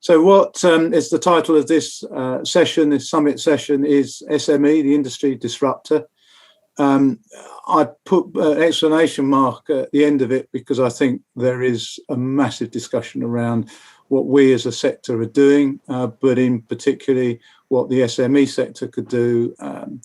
So what is the title of this session, this summit session, is SME, the industry disruptor. I put an exclamation mark at the end of it because I think there is a massive discussion around what we as a sector are doing, but in particularly what the SME sector could do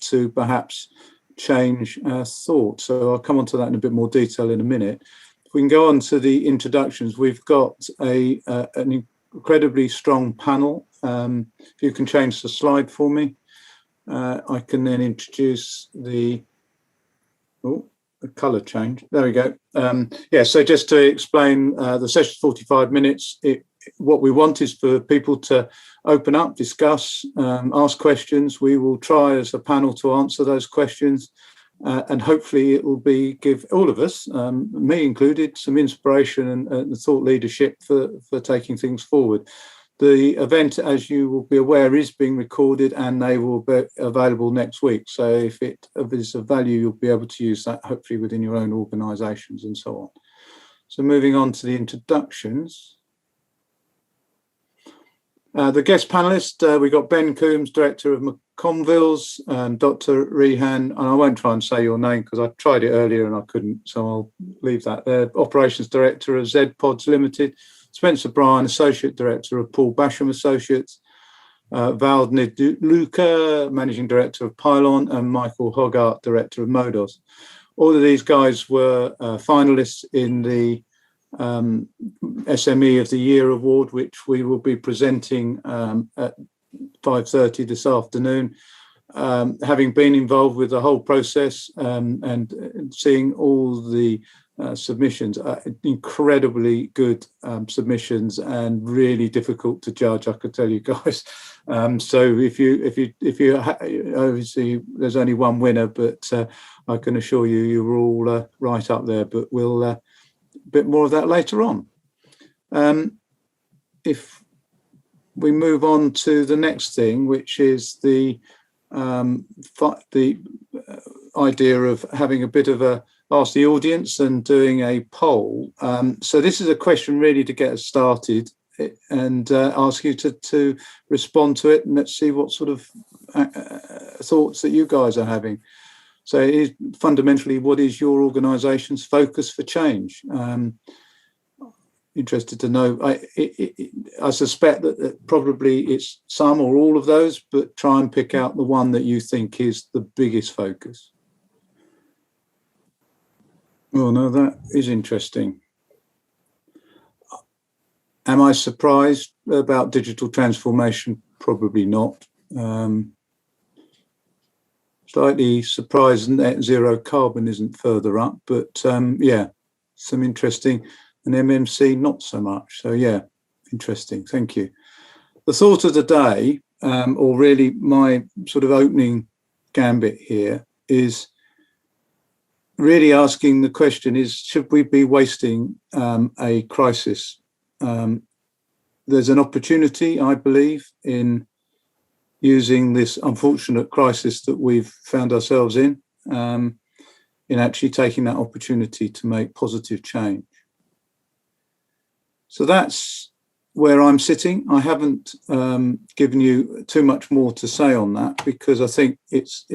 to perhaps change thought. So I'll come on to that in a bit more detail in a minute. If we can go on to the introductions, we've got an incredibly strong panel. If you can change the slide for me, I can then introduce the colour change. There we go. So just to explain, the session's 45 minutes. What we want is for people to open up, discuss, ask questions. We will try as a panel to answer those questions, and hopefully it will give all of us, me included, some inspiration and thought leadership for taking things forward. The event, as you will be aware, is being recorded and they will be available next week. So if it is of value, you'll be able to use that hopefully within your own organisations and so on. So moving on to the introductions. The guest panellists, we've got Ben Coombs, Director of MacConvilles, and Dr. Rehan, and I won't try and say your name because I tried it earlier and I couldn't, so I'll leave that there. Operations Director of ZPods Limited, Spencer Bryan, Associate Director of Paul Basham Associates, Val Luca, Managing Director of PiLON, and Michael Hogarth, Director of Modus. All of these guys were finalists in the SME of the Year award, which we will be presenting at 5:30 this afternoon. Having been involved with the whole process and seeing all the submissions, incredibly good submissions and really difficult to judge, I could tell you guys. So if you obviously there's only one winner, but I can assure you you're all right up there. But we'll bit more of that later on. If we move on to the next thing, which is the idea of having a bit of a ask the audience and doing a poll. So this is a question really to get us started and ask you to respond to it, and let's see what sort of thoughts that you guys are having. So it is fundamentally, what is your organisation's focus for change? Interested to know. I suspect that probably it's some or all of those, but try and pick out the one that you think is the biggest focus. Oh no, that is interesting. Am I surprised about digital transformation? Probably not. Slightly surprised net zero carbon isn't further up, but yeah, some interesting. And MMC, not so much. So yeah, interesting. Thank you. The thought of the day, or really my sort of opening gambit here, is really asking the question is, should we be wasting a crisis? There's an opportunity, I believe, in using this unfortunate crisis that we've found ourselves in actually taking that opportunity to make positive change. So that's where I'm sitting. I haven't given you too much more to say on that because I think it's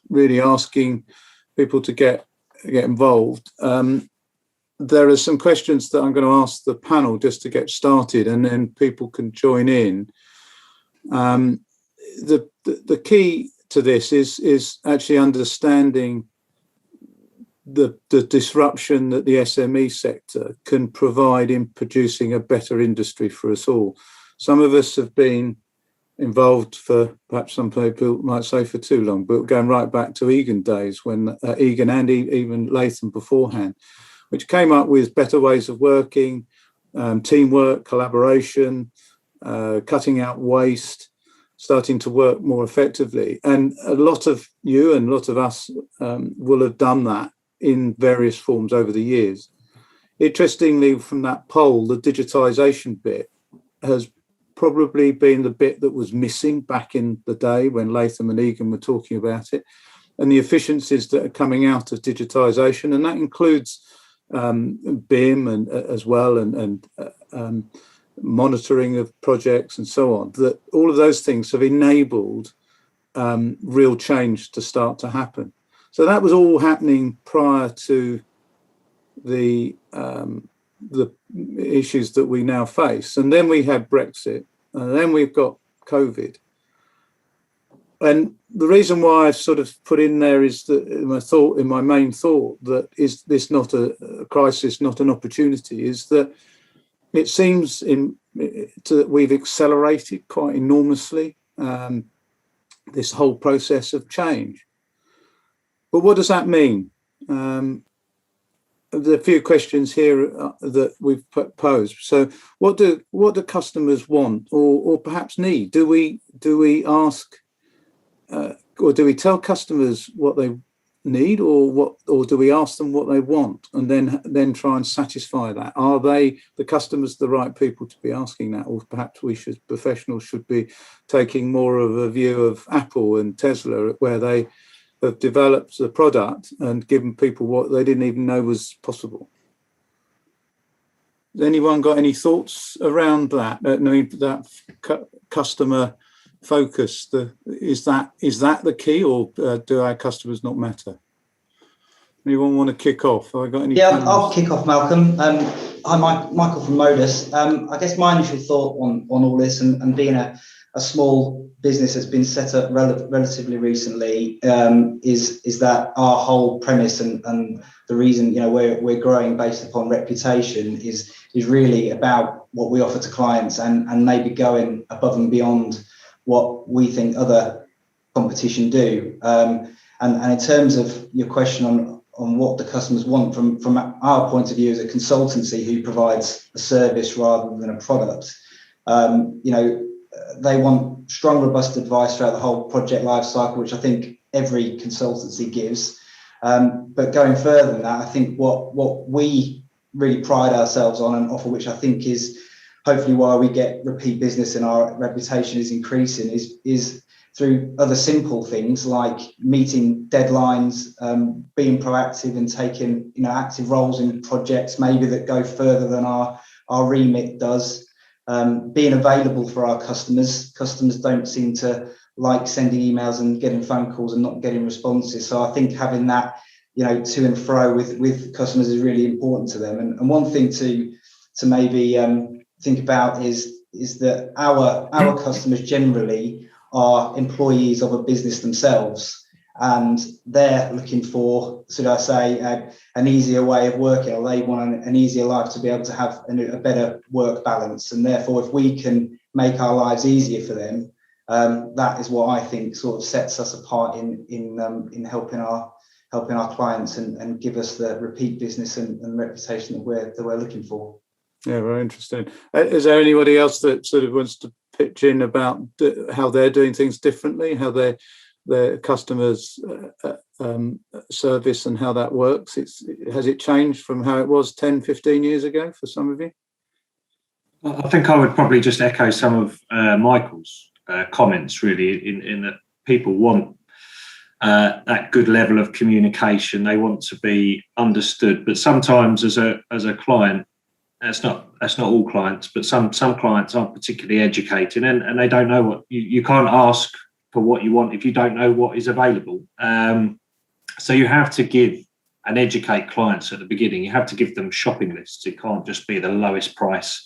really asking people to get involved. There are some questions that I'm going to ask the panel just to get started, and then people can join in. The key to this is actually understanding the disruption that the SME sector can provide in producing a better industry for us all. Some of us have been involved for, perhaps some people might say, for too long, but going right back to Egan days, when Egan and even Latham beforehand, which came up with better ways of working, teamwork, collaboration, cutting out waste, starting to work more effectively. And a lot of you and a lot of us will have done that in various forms over the years. Interestingly, from that poll, the digitisation bit has probably been the bit that was missing back in the day when Latham and Egan were talking about it, and the efficiencies that are coming out of digitisation, and that includes BIM and as well, and monitoring of projects and so on, that all of those things have enabled real change to start to happen. So that was all happening prior to the issues that we now face. And then we had Brexit, and then we've got COVID. And the reason why I've sort of put in there is that in my main thought, that is this not a crisis, not an opportunity, is that it seems that we've accelerated quite enormously this whole process of change. But what does that mean? There are a few questions here that we've posed. So, what do customers want, or perhaps need? Do we ask, or do we tell customers what they need, or do we ask them what they want, and then try and satisfy that? Are the customers the right people to be asking that, or perhaps professionals should be taking more of a view of Apple and Tesla, where they have developed the product and given people what they didn't even know was possible? Has anyone got any thoughts around that? I mean, that customer focus, is that the key, or do our customers not matter? Anyone want to kick off? Have I got any? Yeah, I'll kick off, Malcolm. I'm Michael from Modus. I guess my initial thought on all this, and being a small business that's been set up relatively recently, is that our whole premise and the reason we're growing based upon reputation is really about what we offer to clients, and maybe going above and beyond what we think other competition do. And in terms of your question on what the customers want, from our point of view as a consultancy who provides a service rather than a product, they want strong, robust advice throughout the whole project life cycle, which I think every consultancy gives. But going further than that, I think what we really pride ourselves on and offer, which I think is hopefully why we get repeat business and our reputation is increasing, is through other simple things like meeting deadlines, being proactive and taking active roles in projects maybe that go further than our remit does, being available for our customers. Customers don't seem to like sending emails and getting phone calls and not getting responses. So I think having that to and fro with customers is really important to them. And one thing to maybe think about is that our customers generally are employees of a business themselves, and they're looking for, should I say, an easier way of working, or they want an easier life to be able to have a better work balance. And therefore, if we can make our lives easier for them, that is what I think sort of sets us apart in helping our clients and give us the repeat business and reputation that we're looking for. Yeah, very interesting. Is there anybody else that sort of wants to pitch in about how they're doing things differently, how their customers service and how that works? Has it changed from how it was 10, 15 years ago for some of you? I think I would probably just echo some of Michael's comments, really, in that people want that good level of communication. They want to be understood, but sometimes as a client, that's not all clients, but some clients aren't particularly educated, and they don't know what you can't ask for what you want if you don't know what is available. So you have to give and educate clients at the beginning. You have to give them shopping lists. It can't just be the lowest price,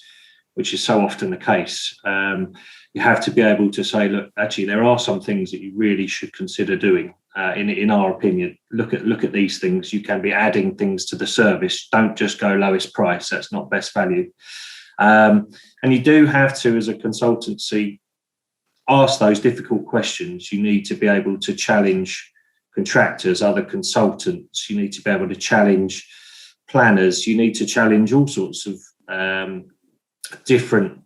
which is so often the case. You have to be able to say, look, actually, there are some things that you really should consider doing. In our opinion, look at these things. You can be adding things to the service. Don't just go lowest price. That's not best value. And you do have to, as a consultancy, ask those difficult questions. You need to be able to challenge contractors, other consultants. You need to be able to challenge planners. You need to challenge all sorts of different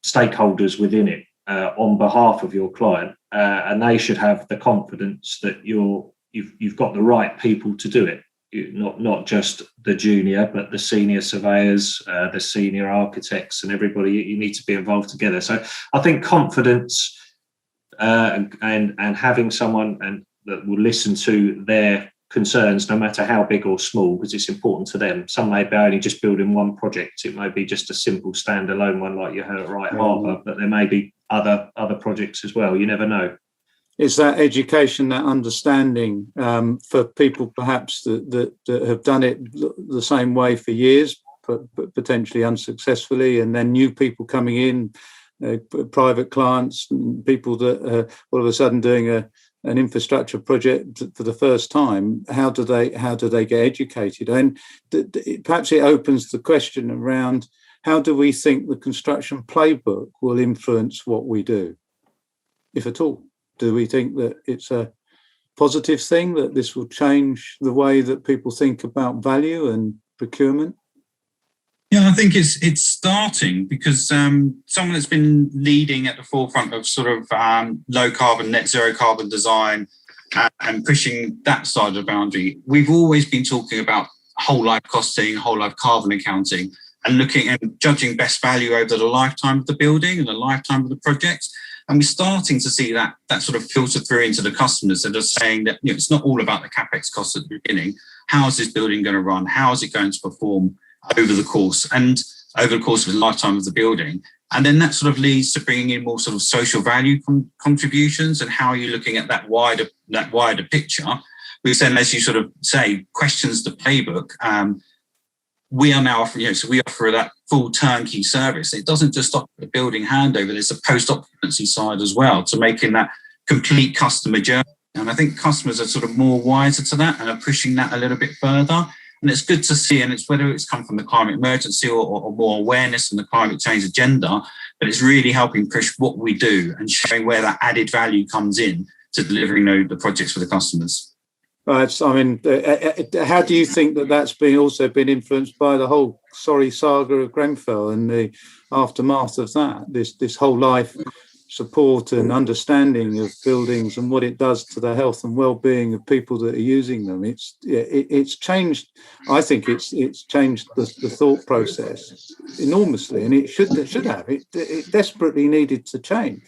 stakeholders within it on behalf of your client. And they should have the confidence that you've got the right people to do it, not just the junior, but the senior surveyors, the senior architects, and everybody. You need to be involved together. So I think confidence and having someone that will listen to their concerns, no matter how big or small, because it's important to them. Some may be only just building one project. It may be just a simple standalone one like you heard at Wright Harbour, but there may be other projects as well. You never know. It's that education, that understanding for people perhaps that have done it the same way for years, but potentially unsuccessfully, and then new people coming in, private clients, people that are all of a sudden doing an infrastructure project for the first time. How do they get educated? And perhaps it opens the question around, how do we think the construction playbook will influence what we do, if at all? Do we think that it's a positive thing, that this will change the way that people think about value and procurement? Yeah, I think it's starting, because someone that's been leading at the forefront of sort of low carbon, net zero carbon design and pushing that side of the boundary. We've always been talking about whole life costing, whole life carbon accounting, and looking and judging best value over the lifetime of the building and the lifetime of the project. And we're starting to see that sort of filter through into the customers that are saying that, it's not all about the capex cost at the beginning. How is this building going to run? How is it going to perform over the course of the lifetime of the building? And then that sort of leads to bringing in more sort of social value contributions, and how are you looking at that wider picture, which then, as you sort of say, questions the playbook. We are now offering, so we offer that full turnkey service. It doesn't just stop at the building handover. There's a post-occupancy side as well, to making that complete customer journey. And I think customers are sort of more wiser to that and are pushing that a little bit further. And it's good to see, and it's whether it's come from the climate emergency or more awareness on the climate change agenda, but it's really helping push what we do and showing where that added value comes in to delivering the projects for the customers. Right. I mean, how do you think that that's also been influenced by the whole saga of Grenfell and the aftermath of that? This whole life support and understanding of buildings and what it does to the health and well-being of people that are using them. It's changed. I think it's changed the thought process enormously, and it should have. It desperately needed to change.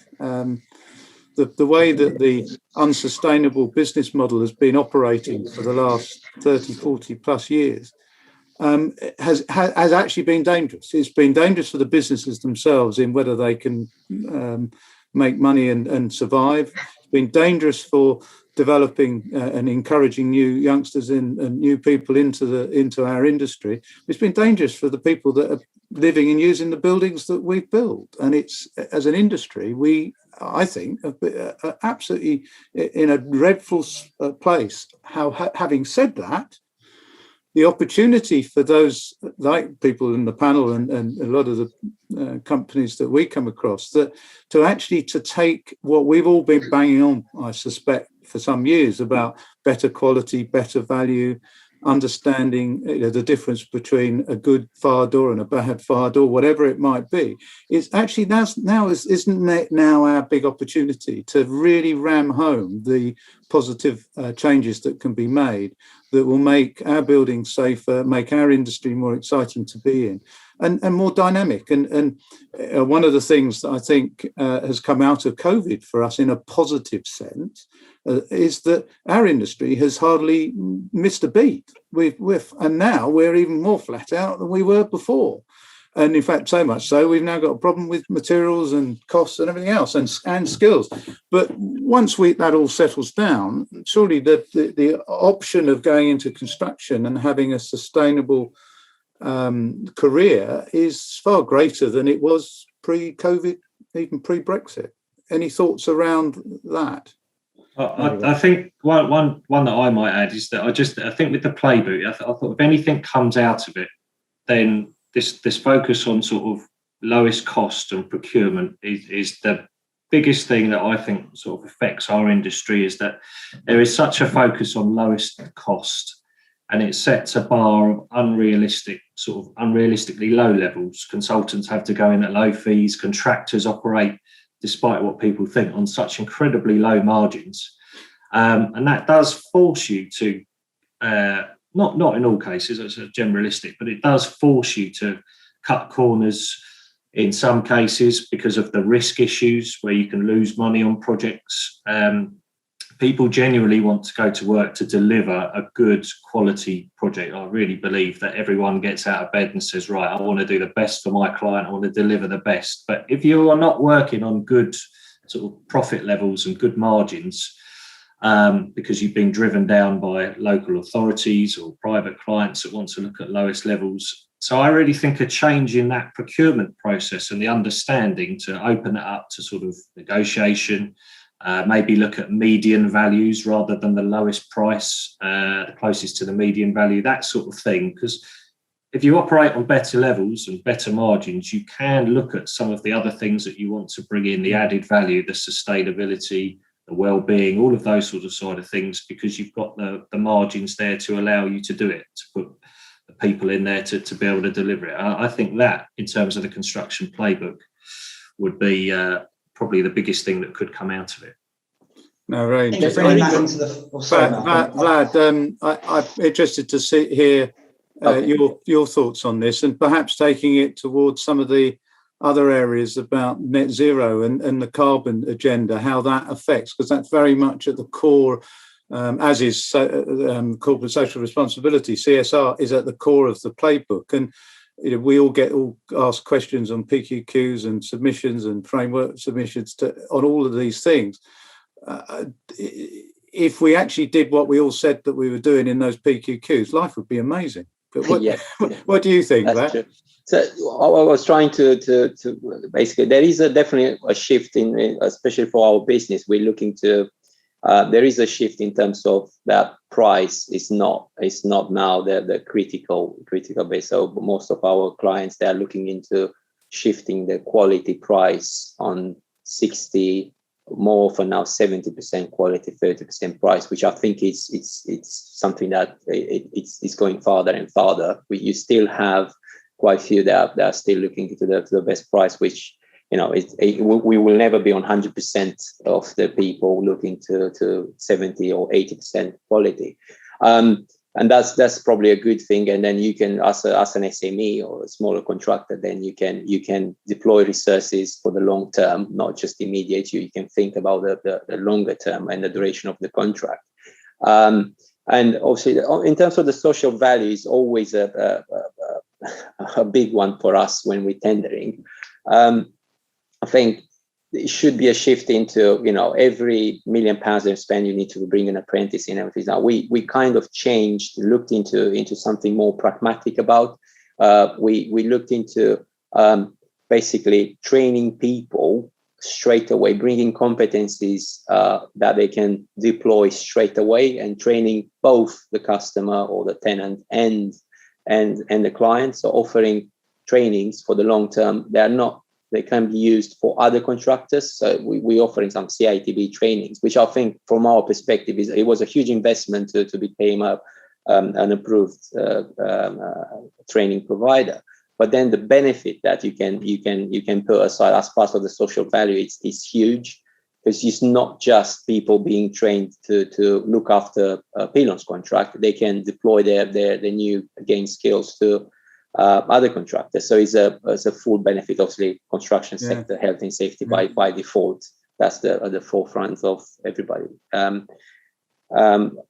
The way that the unsustainable business model has been operating for the last 30, 40 plus years has actually been dangerous. It's been dangerous for the businesses themselves in whether they can make money and survive. It's been dangerous for developing and encouraging new youngsters and new people into our industry. It's been dangerous for the people that are living and using the buildings that we've built. And it's, as an industry, I think, are absolutely in a dreadful place. Having said that, the opportunity for those like people in the panel and a lot of the companies that we come across, that to take what we've all been banging on, I suspect, for some years about better quality, better value, understanding the difference between a good fire door and a bad fire door, whatever it might be. It's actually isn't it now our big opportunity to really ram home the positive changes that can be made that will make our buildings safer, make our industry more exciting to be in, and more dynamic. And one of the things that I think has come out of COVID for us in a positive sense is that our industry has hardly missed a beat. And now we're even more flat out than we were before. And in fact, so much so, we've now got a problem with materials and costs and everything else, and skills. But once that all settles down, surely the option of going into construction and having a sustainable career is far greater than it was pre-COVID, even pre-Brexit. Any thoughts around that? I think one that I might add is that I think with the playbook, I thought if anything comes out of it, then this focus on sort of lowest cost and procurement is the biggest thing that I think sort of affects our industry, is that there is such a focus on lowest cost, and it sets a bar of unrealistically low levels. Consultants have to go in at low fees. Contractors operate, despite what people think, on such incredibly low margins. And that does force you to, not in all cases, it's generalistic, but it does force you to cut corners in some cases because of the risk issues where you can lose money on projects people genuinely want to go to work to deliver a good quality project. I really believe that everyone gets out of bed and says, right, I want to do the best for my client. I want to deliver the best. But if you are not working on good sort of profit levels and good margins, because you've been driven down by local authorities or private clients that want to look at lowest levels. So I really think a change in that procurement process and the understanding to open it up to sort of negotiation, maybe look at median values rather than the lowest price, the closest to the median value, that sort of thing. Because if you operate on better levels and better margins, you can look at some of the other things that you want to bring in, the added value, the sustainability, the well-being, all of those sort of side of things, because you've got the margins there to allow you to do it, to put the people in there to be able to deliver it. I think that, in terms of the construction playbook, would be probably the biggest thing that could come out of it. No, very interesting. Vlad, I'm interested to hear your thoughts on this, and perhaps taking it towards some of the other areas about net zero and the carbon agenda, how that affects, because that's very much at the core, as is corporate social responsibility. CSR is at the core of the playbook. And we all get asked questions on PQQs and submissions and framework submissions on all of these things. If we actually did what we all said that we were doing in those PQQs, life would be amazing. But what do you think, Vlad? So I was trying to basically, there is definitely a shift in, especially for our business. We're looking to, there is a shift in terms of that price is not now the critical base. So most of our clients, they are looking into shifting the quality price on 60, more for now 70% quality, 30% price, which I think it's something that it's going farther and farther. You still have quite a few that are still looking into the best price, which, we will never be on 100% of the people looking to 70 or 80% quality. And that's probably a good thing. And then you can, as an SME or a smaller contractor, then you can deploy resources for the long term, not just immediate. You can think about the longer term and the duration of the contract. And obviously, in terms of the social value, is always a big one for us when we're tendering. I think it should be a shift into, every £1 million you spend, you need to bring an apprentice in everything. Now we kind of looked into something more pragmatic about. We looked into basically training people straight away, bringing competencies that they can deploy straight away, and training both the customer or the tenant and the client. So offering trainings for the long term, they can be used for other contractors. So we're offering some CITB trainings, which I think from our perspective it was a huge investment to become an approved training provider. But then the benefit that you can put aside as part of the social value is huge, because it's not just people being trained to look after PiLON's contract. They can deploy their new gained skills to other contractors. So it's a full benefit. Obviously, construction sector, health and safety by default. That's at the forefront of everybody.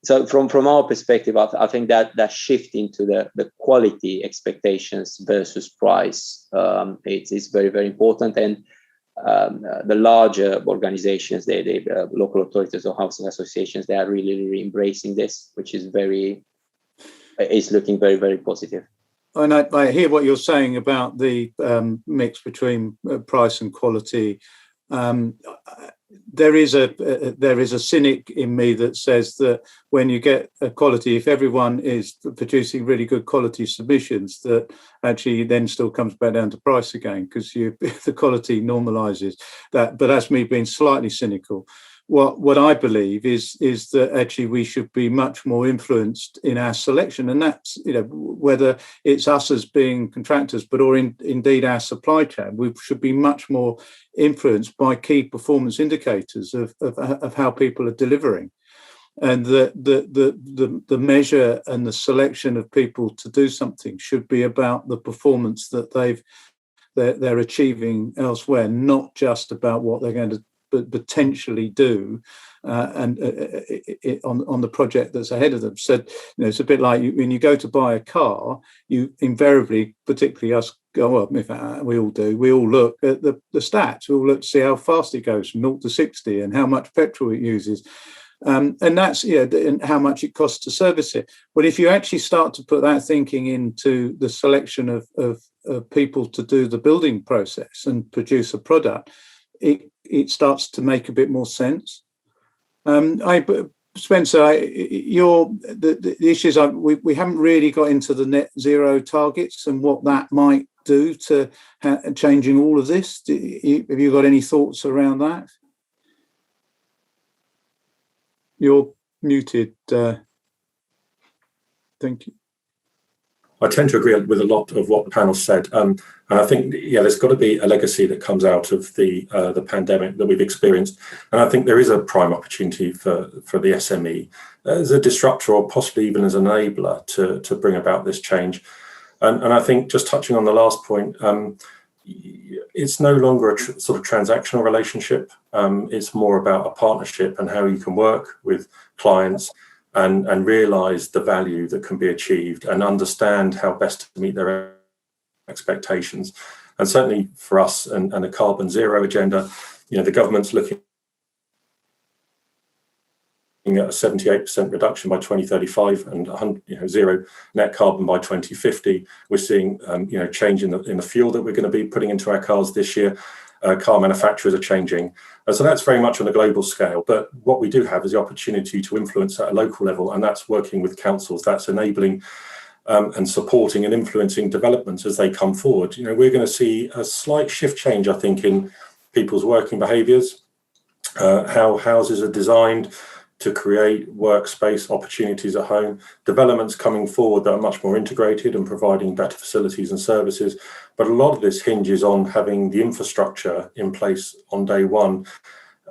So from our perspective, I think that shift into the quality expectations versus price, it is very, very important. And the larger organizations, they local authorities or housing associations, they are really, really embracing this, which is looking very, very positive. And I hear what you're saying about the mix between price and quality. There is a cynic in me that says that when you get a quality, if everyone is producing really good quality submissions, that actually then still comes back down to price again, because the quality normalizes that. But that's me being slightly cynical. What I believe is that actually we should be much more influenced in our selection, and that's whether it's us as being contractors, but or indeed our supply chain, we should be much more influenced by key performance indicators of how people are delivering, and the measure and the selection of people to do something should be about the performance that they're achieving elsewhere, not just about what they're going to potentially do on the project that's ahead of them. So it's a bit like when you go to buy a car, you invariably, particularly us, well, in fact, we all do. We all look at the stats. We all look to see how fast it goes from 0 to 60 and how much petrol it uses. And that's and how much it costs to service it. But if you actually start to put that thinking into the selection of people to do the building process and produce a product, it starts to make a bit more sense. Spencer, the issues we haven't really got into the net zero targets and what that might do to changing all of this. Have you got any thoughts around that? You're muted. Thank you. I tend to agree with a lot of what the panel said, and I think there's got to be a legacy that comes out of the pandemic that we've experienced, and I think there is a prime opportunity for the SME as a disruptor or possibly even as an enabler to bring about this change. And I think just touching on the last point, it's no longer a sort of transactional relationship. It's more about a partnership and how you can work with clients and realise the value that can be achieved and understand how best to meet their expectations. And certainly for us and a carbon zero agenda, the government's looking at a 78% reduction by 2035 and zero net carbon by 2050. We're seeing change in the fuel that we're going to be putting into our cars this year. Car manufacturers are changing. So that's very much on a global scale. But what we do have is the opportunity to influence at a local level, and that's working with councils. That's enabling and supporting and influencing developments as they come forward. We're going to see a slight shift change, I think, in people's working behaviours, how houses are designed to create workspace opportunities at home, developments coming forward that are much more integrated and providing better facilities and services. But a lot of this hinges on having the infrastructure in place on day one,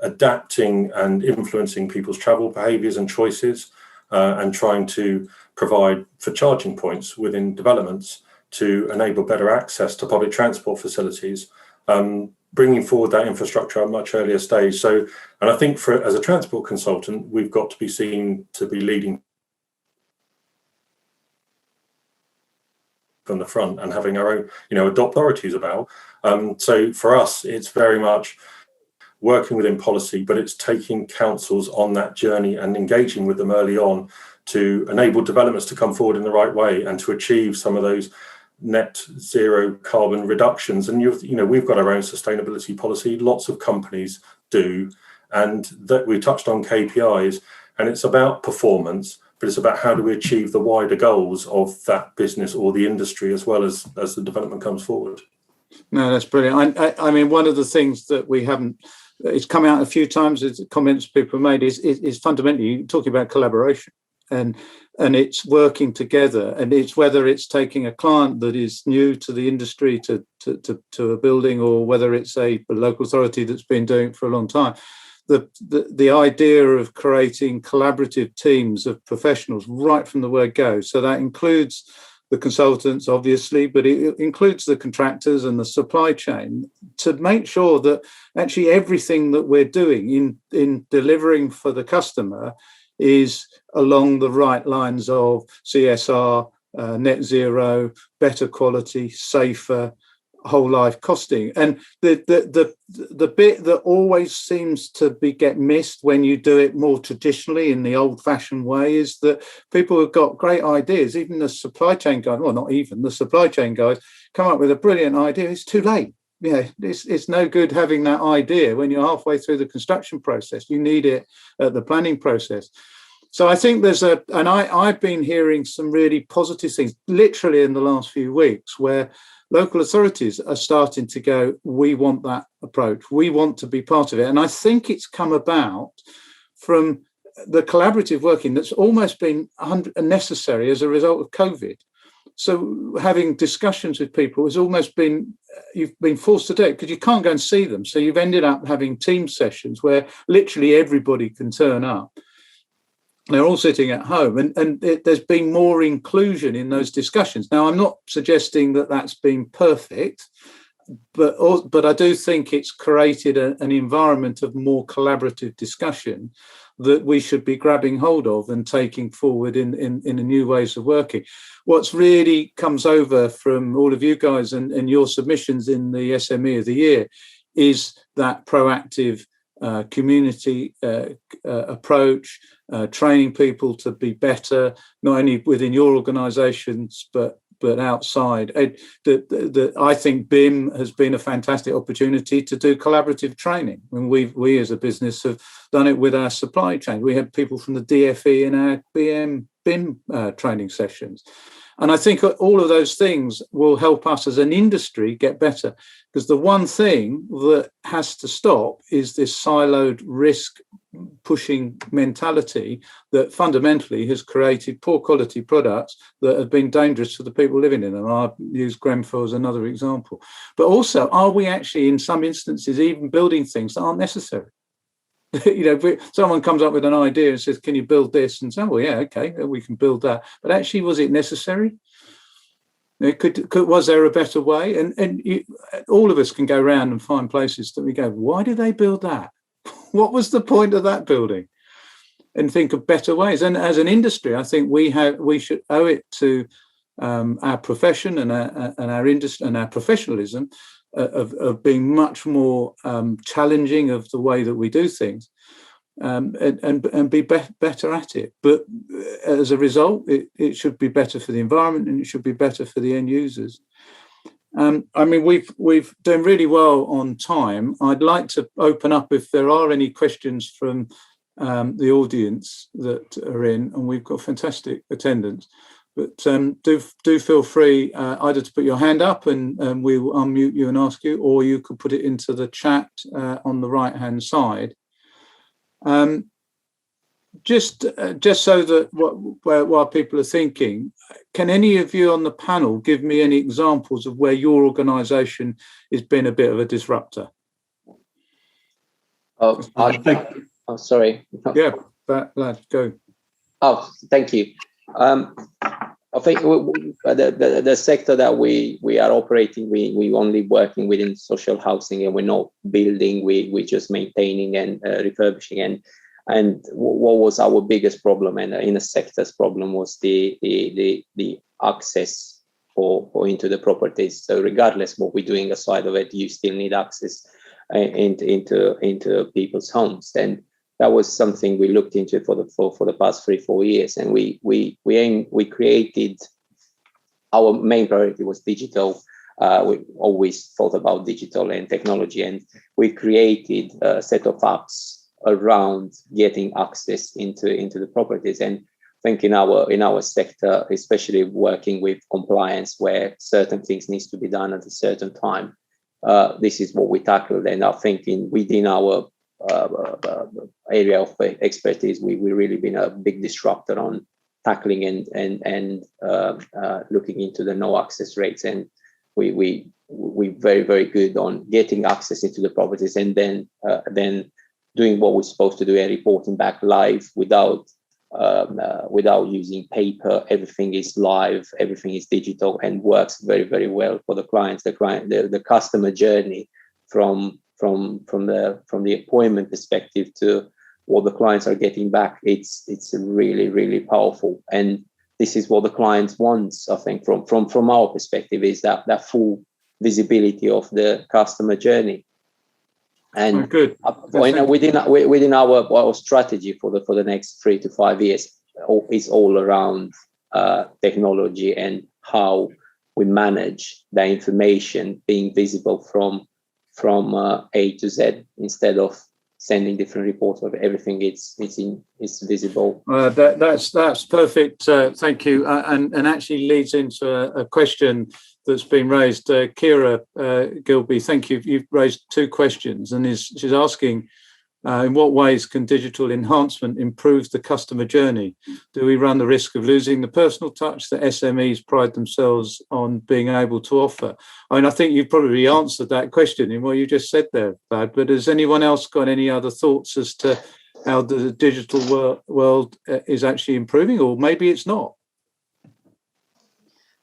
adapting and influencing people's travel behaviours and choices, and trying to provide for charging points within developments to enable better access to public transport facilities, bringing forward that infrastructure at a much earlier stage. So, and I think as a transport consultant, we've got to be seen to be leading from the front and having our own, authorities about. So for us, it's very much working within policy, but it's taking councils on that journey and engaging with them early on to enable developments to come forward in the right way and to achieve some of those net zero carbon reductions. And we've got our own sustainability policy, lots of companies do, and that we touched on KPIs, and it's about performance, but it's about how do we achieve the wider goals of that business or the industry as well as the development comes forward. No, that's brilliant. I mean, one of the things that we haven't, it's come out a few times, as comments people have made, is fundamentally talking about collaboration. And it's working together, and it's whether it's taking a client that is new to the industry to a building, or whether it's a local authority that's been doing it for a long time. The idea of creating collaborative teams of professionals right from the word go. So that includes the consultants, obviously, but it includes the contractors and the supply chain, to make sure that actually everything that we're doing in delivering for the customer is along the right lines of CSR, net zero, better quality, safer, whole life costing. And the bit that always seems to get missed when you do it more traditionally in the old fashioned way is that people have got great ideas. Even the supply chain guys, well, not even the supply chain guys, come up with a brilliant idea. It's too late. It's no good having that idea when you're halfway through the construction process. You need it at the planning process. So I think I've been hearing some really positive things, literally in the last few weeks, where local authorities are starting to go, we want that approach. We want to be part of it. And I think it's come about from the collaborative working that's almost been necessary as a result of COVID. So having discussions with people has almost been, you've been forced to do it because you can't go and see them. So you've ended up having team sessions where literally everybody can turn up. They're all sitting at home, and there's been more inclusion in those discussions. Now, I'm not suggesting that that's been perfect, but I do think it's created an environment of more collaborative discussion that we should be grabbing hold of and taking forward in new ways of working. What's really comes over from all of you guys and your submissions in the SME of the year is that proactive community approach, training people to be better, not only within your organisations but outside. I think BIM has been a fantastic opportunity to do collaborative training. And we as a business have done it with our supply chain. We had people from the DFE in our BIM training sessions. And I think all of those things will help us as an industry get better, because the one thing that has to stop is this siloed risk pushing mentality that fundamentally has created poor quality products that have been dangerous to the people living in them. I've used Grenfell as another example. But also, are we actually in some instances even building things that aren't necessary? Someone comes up with an idea and says, can you build this? And say, well, yeah, okay, we can build that. But actually, was it necessary? Was there a better way? And all of us can go around and find places that we go, why did they build that? What was the point of that building? And think of better ways. And as an industry, I think we should owe it to our profession and our industry and our professionalism of being much more challenging of the way that we do things, and be better at it. But as a result, it should be better for the environment and it should be better for the end users. We've done really well on time. I'd like to open up if there are any questions from the audience that are in, and we've got fantastic attendance. But do feel free either to put your hand up and we will unmute you and ask you, or you could put it into the chat on the right-hand side. Just so that while people are thinking, can any of you on the panel give me any examples of where your organisation has been a bit of a disruptor? Sorry. Yeah, lad, go. Oh, thank you. I think the sector that we are operating, we only working within social housing, and we're not building. We're just maintaining and refurbishing. And what was our biggest problem, and in the sector's problem, was the access for into the properties. So regardless what we're doing aside of it, you still need access into people's homes. And that was something we looked into for the past 3-4 years, and we created, our main priority was digital. We always thought about digital and technology, and we created a set of apps around getting access into the properties. And I think in our sector, especially working with compliance, where certain things needs to be done at a certain time, this is what we tackled. And I think within our area of expertise, we really been a big disruptor on tackling and looking into the no access rates. And we very, very good on getting access into the properties, and then doing what we're supposed to do and reporting back live without using paper. Everything is live, everything is digital, and works very, very well for the clients. The customer journey from the appointment perspective to what the clients are getting back, it's really, really powerful. And this is what the clients wants, I think, from our perspective, is that full visibility of the customer journey. And good. Within our strategy for the next 3 to 5 years, is all around technology and how we manage the information being visible from A to Z, instead of sending different reports of everything. It's visible. That's perfect. Thank you. And actually leads into a question that's been raised. Kira Gilby, thank you. You've raised 2 questions, and she's asking, in what ways can digital enhancement improve the customer journey? Do we run the risk of losing the personal touch that SMEs pride themselves on being able to offer? I mean, I think you've probably answered that question in what you just said there, Brad, but has anyone else got any other thoughts as to how the digital world is actually improving, or maybe it's not?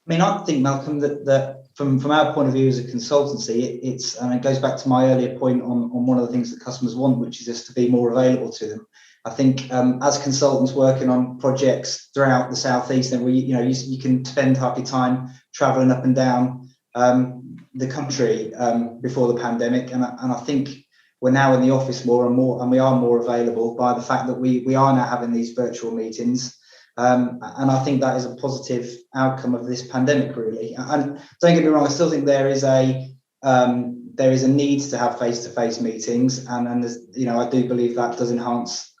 I mean, I think, Malcolm, that from our point of view as a consultancy, it's and it goes back to my earlier point on one of the things that customers want, which is just to be more available to them. I think as consultants working on projects throughout the southeast, and you can spend half your time travelling up and down the country before the pandemic, and I think we're now in the office more and more, and we are more available by the fact that we are now having these virtual meetings. And I think that is a positive outcome of this pandemic, really. And don't get me wrong, I still think there is a need to have face-to-face meetings, and I do believe that does enhance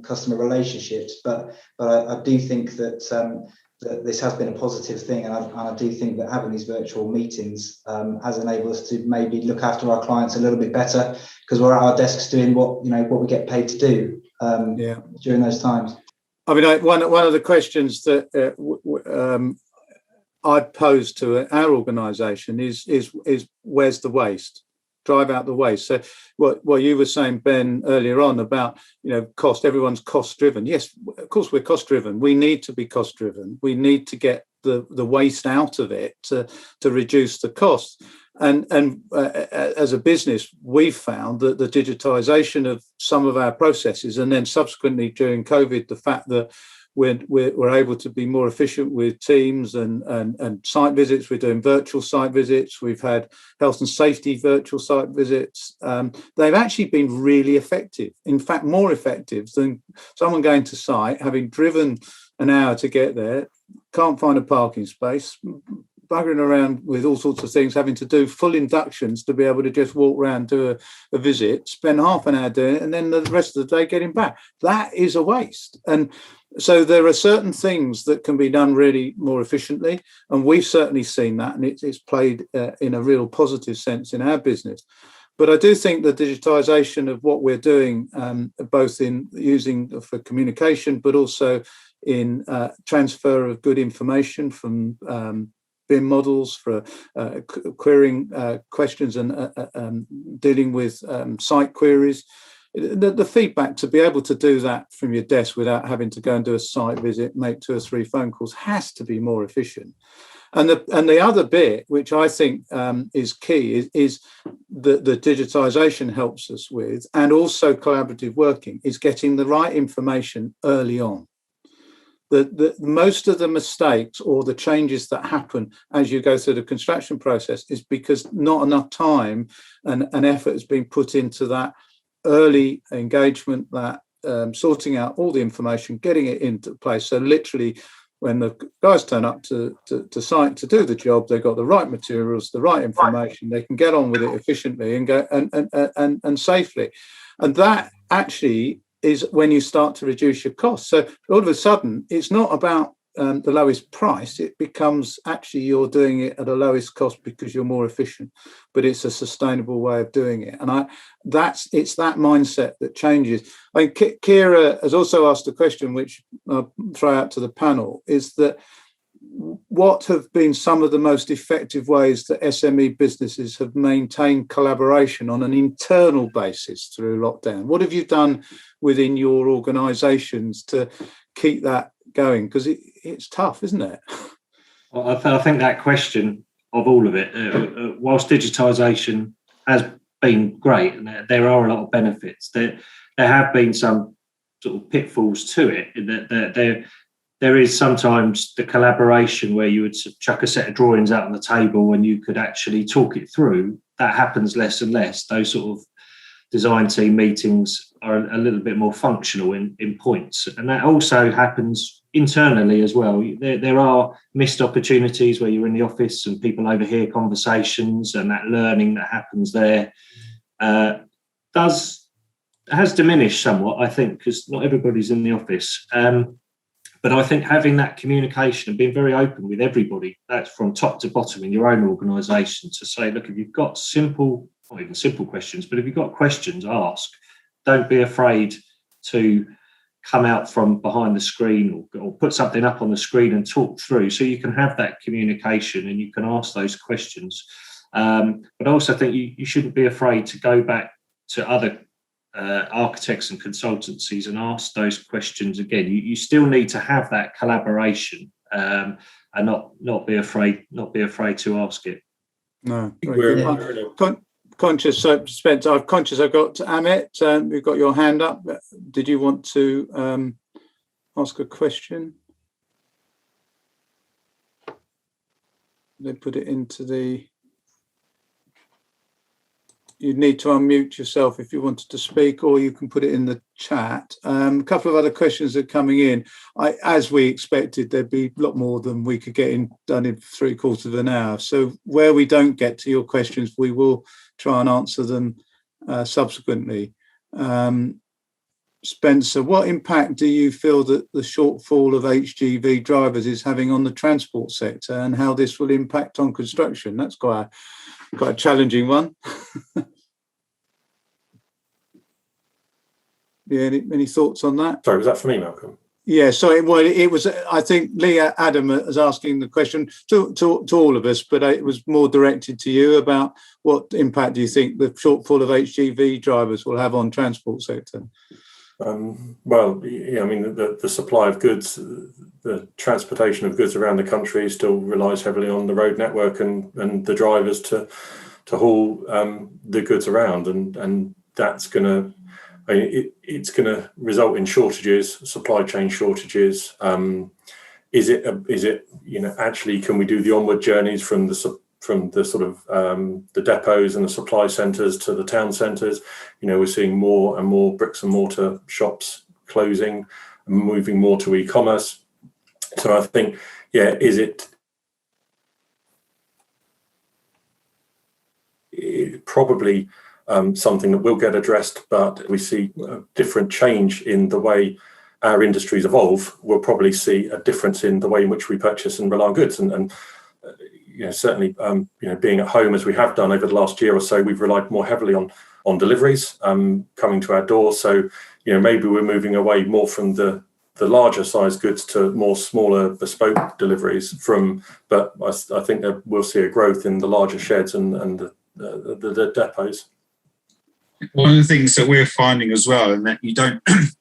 customer relationships. But I do think that this has been a positive thing, and I do think that having these virtual meetings has enabled us to maybe look after our clients a little bit better, because we're at our desks doing what we get paid to do during those times. I mean, one of the questions that I'd pose to our organisation is where's the waste? Drive out the waste. So what you were saying, Ben, earlier on about cost. Everyone's cost driven. Yes, of course we're cost driven. We need to be cost driven. We need to get the waste out of it to reduce the cost. And as a business, we've found that the digitisation of some of our processes, and then subsequently during COVID, the fact that we're able to be more efficient with teams and site visits. We're doing virtual site visits. We've had health and safety virtual site visits. They've actually been really effective. In fact, more effective than someone going to site, having driven an hour to get there, can't find a parking space, buggering around with all sorts of things, having to do full inductions to be able to just walk around, do a visit, spend half an hour doing it, and then the rest of the day getting back. That is a waste. And so there are certain things that can be done really more efficiently, and we've certainly seen that, and it's played in a real positive sense in our business. But I do think the digitisation of what we're doing, both in using for communication, but also in transfer of good information from BIM models for querying questions and dealing with site queries. The feedback to be able to do that from your desk without having to go and do a site visit, make 2 or 3 phone calls, has to be more efficient. And the other bit, which I think is key, is the digitisation helps us with, and also collaborative working, is getting the right information early on. The most of the mistakes or the changes that happen as you go through the construction process is because not enough time and effort has been put into that early engagement, that sorting out all the information, getting it into place. So literally, when the guys turn up to site to do the job, they've got the right materials, the right information, they can get on with it efficiently and go and safely. And that actually is when you start to reduce your costs. So all of a sudden, it's not about the lowest price. It becomes actually you're doing it at a lowest cost because you're more efficient, but it's a sustainable way of doing it. And it's that mindset that changes. I mean, Kira has also asked a question, which I'll throw out to the panel, is that what have been some of the most effective ways that SME businesses have maintained collaboration on an internal basis through lockdown? What have you done within your organisations to keep that going? Because it's tough, isn't it? Well, I think that question of all of it, whilst digitisation has been great, and there are a lot of benefits, there have been some sort of pitfalls to it. That there is sometimes the collaboration where you would chuck a set of drawings out on the table and you could actually talk it through. That happens less and less. Those sort of design team meetings are a little bit more functional in points. And that also happens internally as well. There are missed opportunities where you're in the office and people overhear conversations, and that learning that happens there has diminished somewhat, I think, because not everybody's in the office. But I think having that communication and being very open with everybody, that's from top to bottom in your own organisation, to say, look, if you've got not even simple questions, but if you've got questions, ask. Don't be afraid to come out from behind the screen or put something up on the screen and talk through, so you can have that communication and you can ask those questions. But I also think you shouldn't be afraid to go back to other architects and consultancies and ask those questions again. You still need to have that collaboration and not be afraid to ask it. No, very good. Conscious, Spencer, I'm conscious I've got Amit. You've got your hand up. Did you want to ask a question? They put it into the... You'd need to unmute yourself if you wanted to speak, or you can put it in the chat. A couple of other questions are coming in. As we expected, there'd be a lot more than we could get done in 3/4 of an hour. So where we don't get to your questions, we will try and answer them subsequently. Spencer, what impact do you feel that the shortfall of HGV drivers is having on the transport sector, and how this will impact on construction? That's quite a challenging one. Yeah, any thoughts on that? Sorry, was that for me, Malcolm? Yeah, so it was. I think Leah Adam was asking the question to all of us, but it was more directed to you about what impact do you think the shortfall of HGV drivers will have on transport sector? Well, yeah, I mean, the supply of goods, the transportation of goods around the country still relies heavily on the road network and the drivers to haul the goods around, and that's going to, it's going to result in shortages, supply chain shortages. Is it actually, can we do the onward journeys from the sort of the depots and the supply centres to the town centres? We're seeing more and more bricks and mortar shops closing and moving more to e-commerce. So I think, yeah, is it probably something that will get addressed, but we see a different change in the way our industries evolve. We'll probably see a difference in the way in which we purchase and rely on goods, and certainly, being at home as we have done over the last year or so, we've relied more heavily on deliveries coming to our door. So, maybe we're moving away more from the larger size goods to more smaller bespoke deliveries but I think that we'll see a growth in the larger sheds and the depots. One of the things that we're finding as well, and that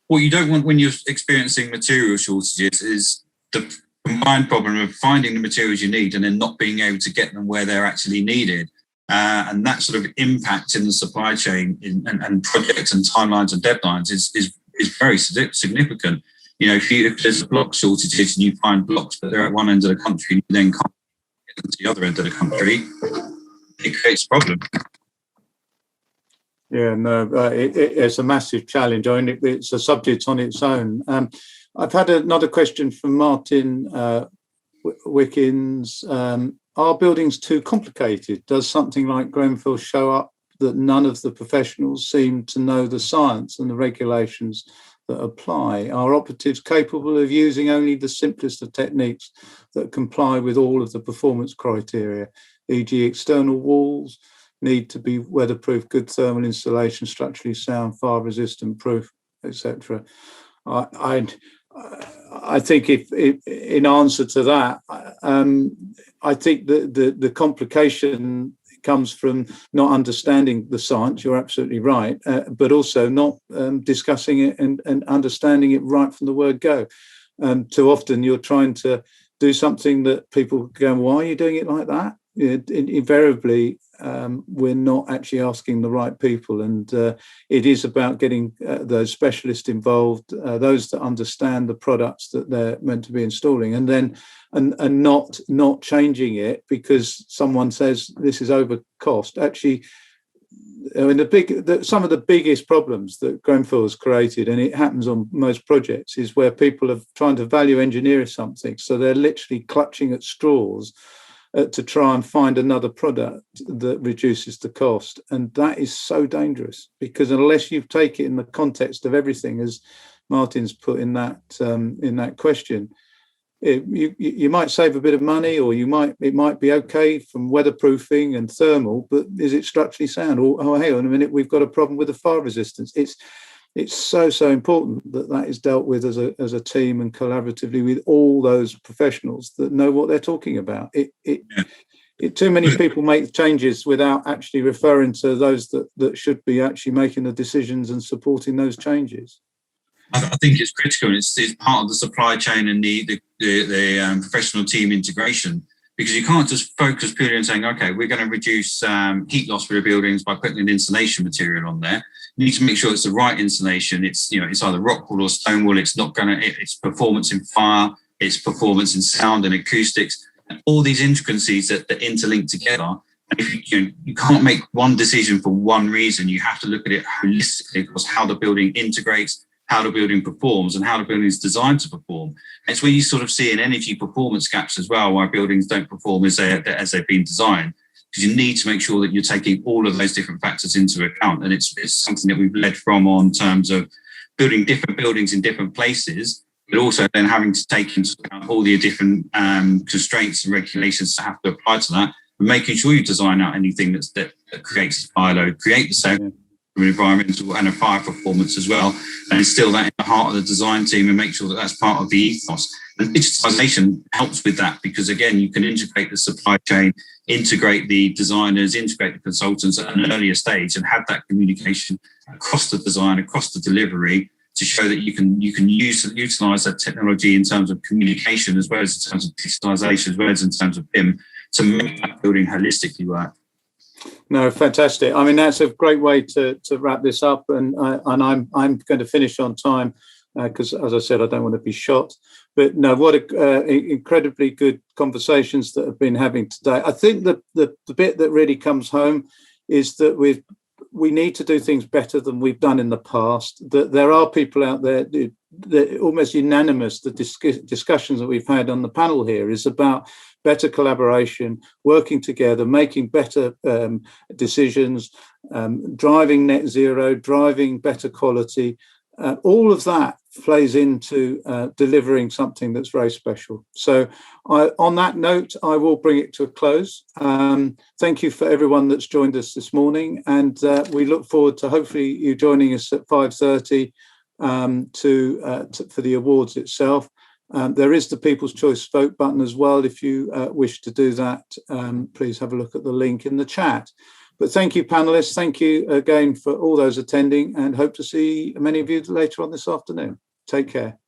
what you don't want when you're experiencing material shortages, is the combined problem of finding the materials you need and then not being able to get them where they're actually needed. And that sort of impact in the supply chain and projects and timelines and deadlines is very significant. If there's block shortages and you find blocks but they're at one end of the country and you then can't get them to the other end of the country, it creates a problem. Yeah, no, it's a massive challenge. I mean, it's a subject on its own. I've had another question from Martin Wickens. Are buildings too complicated? Does something like Grenfell show up that none of the professionals seem to know the science and the regulations that apply? Are operatives capable of using only the simplest of techniques that comply with all of the performance criteria, e.g. external walls need to be weatherproof, good thermal insulation, structurally sound, fire resistant, proof, etc.? I think if in answer to that, I think the complication comes from not understanding the science. You're absolutely right, but also not discussing it and understanding it right from the word go. Too often you're trying to do something that people go, why are you doing it like that? Invariably, we're not actually asking the right people, and it is about getting those specialists involved, those that understand the products that they're meant to be installing, and then and not changing it because someone says this is over cost. Actually, I mean, some of the biggest problems that Grenfell has created, and it happens on most projects, is where people are trying to value engineer something, so they're literally clutching at straws to try and find another product that reduces the cost. And that is so dangerous, because unless you take it in the context of everything, as Martin's put in that question, you might save a bit of money, or it might be okay from weatherproofing and thermal, but is it structurally sound? Or, oh, hang on a minute, we've got a problem with the fire resistance. It's so important that is dealt with as a team and collaboratively with all those professionals that know what they're talking about. Too many people make changes without actually referring to those that should be actually making the decisions and supporting those changes. I think it's critical. It's part of the supply chain and the the professional team integration, because you can't just focus purely on saying, okay, we're going to reduce heat loss for the buildings by putting an insulation material on there. You need to make sure it's the right insulation. It's either rock wool or stone wool. It's not going to, it's performance in fire, it's performance in sound and acoustics, and all these intricacies that interlink together. And if you can't make one decision for one reason, you have to look at it holistically across how the building integrates, how the building performs, and how the building is designed to perform. It's where you sort of see an energy performance gaps as well, why buildings don't perform as they've been designed. Because you need to make sure that you're taking all of those different factors into account. And it's something that we've led from on terms of building different buildings in different places, but also then having to take into account all the different constraints and regulations that have to apply to that, and making sure you design out anything that creates a fire load, create the same environmental and a fire performance as well, and instill that in the heart of the design team and make sure that that's part of the ethos. And digitalisation helps with that, because again, you can integrate the supply chain, integrate the designers, integrate the consultants at an earlier stage, and have that communication across the design, across the delivery, to show that you can utilise that technology in terms of communication, as well as in terms of digitalisation, as well as in terms of BIM, to make that building holistically work. No, fantastic. I mean, that's a great way to wrap this up, and I'm going to finish on time because, as I said, I don't want to be shot. But no, what incredibly good conversations that have been having today. I think that the bit that really comes home is that we need to do things better than we've done in the past. That there are people out there that almost unanimous. The discussions that we've had on the panel here is about better collaboration, working together, making better decisions, driving net zero, driving better quality. All of that plays into delivering something that's very special. So on that note, I will bring it to a close. Thank you for everyone that's joined us this morning, and we look forward to hopefully you joining us at 5:30 for the awards itself. There is the People's Choice Vote button as well. If you wish to do that, please have a look at the link in the chat. But thank you, panellists. Thank you again for all those attending, and hope to see many of you later on this afternoon. Take care.